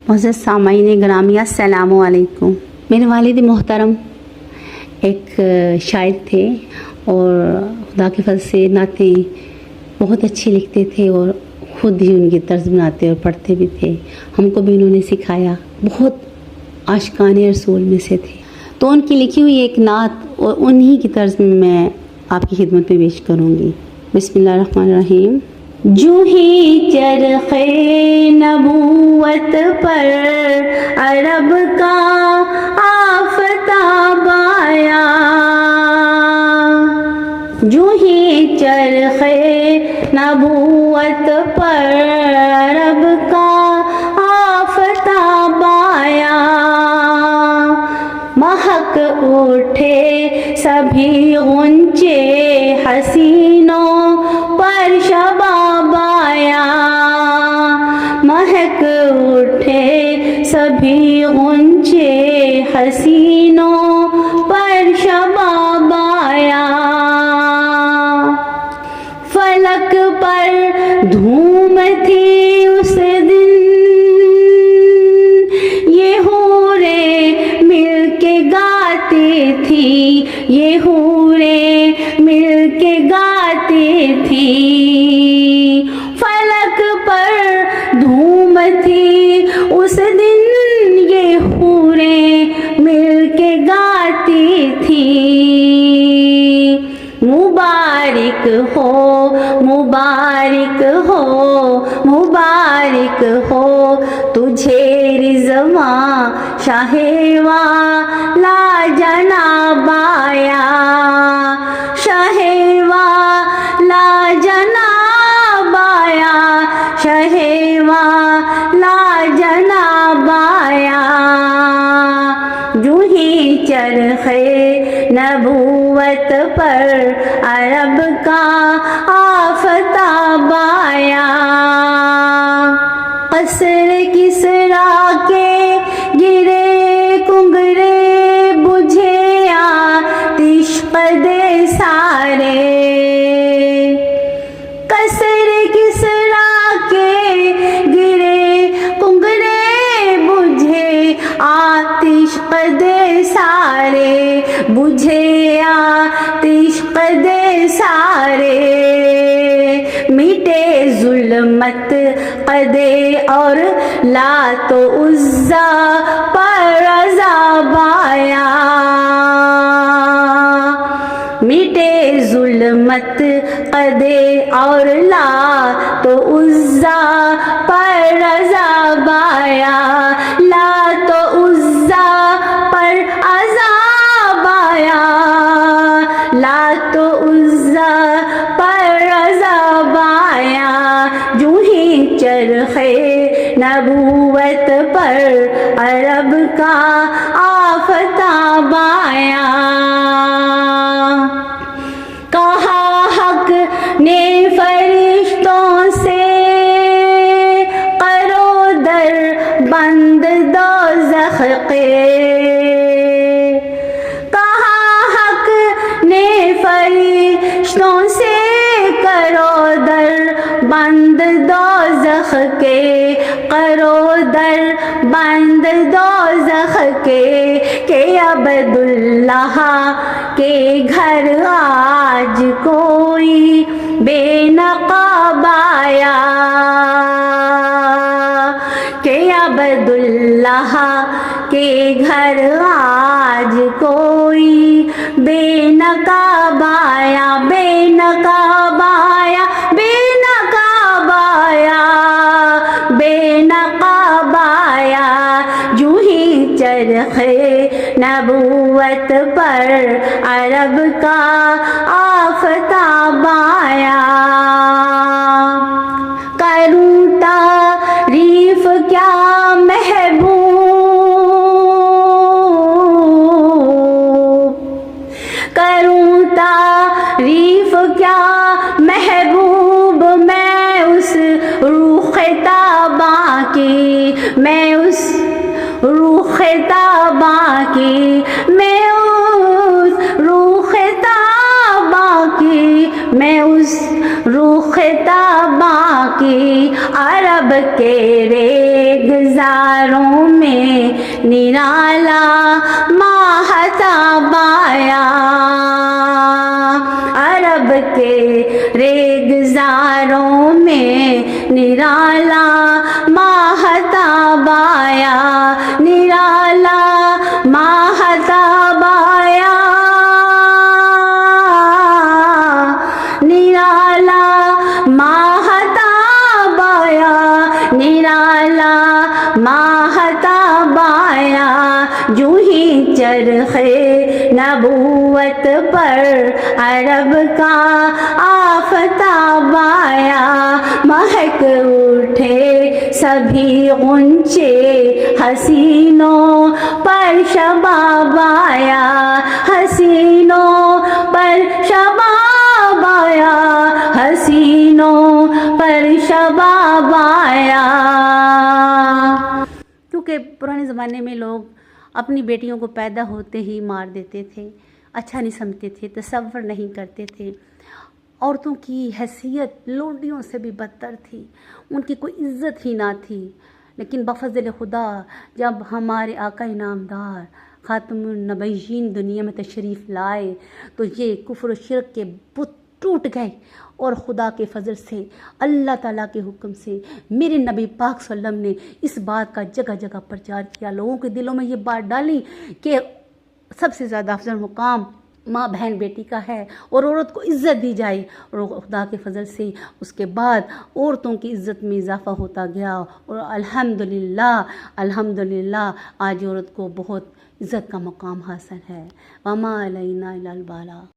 معزز سامعین گرامی السلام علیکم. میرے والد محترم ایک شاعر تھے اور خدا کے فضل سے نعتیں بہت اچھی لکھتے تھے اور خود ہی ان کی طرز بناتے اور پڑھتے بھی تھے. ہم کو بھی انہوں نے سکھایا. بہت عاشقان رسول میں سے تھے. تو ان کی لکھی ہوئی ایک نعت اور انہی کی طرز میں میں آپ کی خدمت میں پیش کروں گی. بسم اللہ الرحمن الرحیم. جو ہی چرخے نبوت پر عرب کا آفتاب آیا، جو ہی چرخے نبوت پر عرب کا آفتاب آیا، مہک اٹھے سبھی غنچے حسینوں پر شباب آیا، مہک اٹھے سبھی غنچے حسینوں پر شباب آیا، فلک پر دھوم تھی اس دن، یہ حوریں مل کے گاتی تھی، یہ حوریں مل کے گاتی تھی، فلک پر دھوم تھی اس دن، یہ حوریں مل کے گاتی تھی. مبارک ہو مبارک ہو مبارک ہو تجھے رضواں شاہ والا جناب آیا، شاہ والا جناب آیا، شاہ والا جناب آیا، جو ہی چرخے نبوت پر عرب کا آفتاب آیا، قصر کسریٰ کے گرے کنگرے بجھے آتش قدے سارے، قصر کسریٰ کے گرے کنگرے بجھے آتش قدے سارے، بجھے آتش قدے سارے، مٹے ظلمت قدے اور لات و عزیٰ پر عذاب آیا، مٹے ظلمت قدے اور لات و عزیٰ پر عذاب آیا، لات و عزیٰ پر عذاب آیا، لات و عزیٰ پر عذاب آیا، جو ہی چرخے نبوت پر عرب کا آفتاب آیا. کہا حق نے فرشتوں سے کرو در بند دوزخ کے، کہا حق نے فرشتوں سے کرو در بند دوزخ کے، کرو در بند دوزخ کے، کہ عبداللہ کے گھر آج کوئی بے نقاب آیا، کہ عبداللہ کے گھر آج کوئی بے نقاب آیا، بے نقاب آیا، بے نقاب آیا، بے نقاب آیا، جو ہی چرخے نبوت پر عرب کا آفتاب آیا. کروں تعریف کیا محبوب، کروں تعریف کیا محبوب، میں اس روح تاباں کی، میں اس روح تاباں کی، میں اس روح تاباں کی، میں اس روح تاباں کی، عرب کے ریگزار گلزاروں میں نرالا ماہتاب آیا، عرب کے ریگزاروں میں نرالا ماہتاب آیا، نرالا ماہتاب آیا، نرالا ماہتاب آیا، نرالا ماہتاب آیا، جو ہی چرخے نبوت پر عرب کا آفتاب آیا، مہک اٹھے سبھی غنچے حسینوں پر شباب آیا، حسینوں پر شباب آیا، حسینوں پر شباب آیا۔ کیونکہ پرانے زمانے میں لوگ اپنی بیٹیوں کو پیدا ہوتے ہی مار دیتے تھے، اچھا نہیں سمجھتے تھے، تصور نہیں کرتے تھے۔ عورتوں کی حیثیت لونڈیوں سے بھی بدتر تھی، ان کی کوئی عزت ہی نہ تھی۔ لیکن بفضل خدا جب ہمارے آقا انعامدار خاتم النبیین دنیا میں تشریف لائے تو یہ کفر و شرک کے بت ٹوٹ گئے، اور خدا کے فضل سے، اللہ تعالیٰ کے حکم سے میرے نبی پاک صلی اللہ علیہ وسلم نے اس بات کا جگہ جگہ پرچار کیا، لوگوں کے دلوں میں یہ بات ڈالی کہ سب سے زیادہ افضل مقام ماں بہن بیٹی کا ہے، اور عورت کو عزت دی جائے، اور خدا کے فضل سے اس کے بعد عورتوں کی عزت میں اضافہ ہوتا گیا، اور الحمدللہ آج عورت کو بہت عزت کا مقام حاصل ہے۔ وما علینا الا البلاغ۔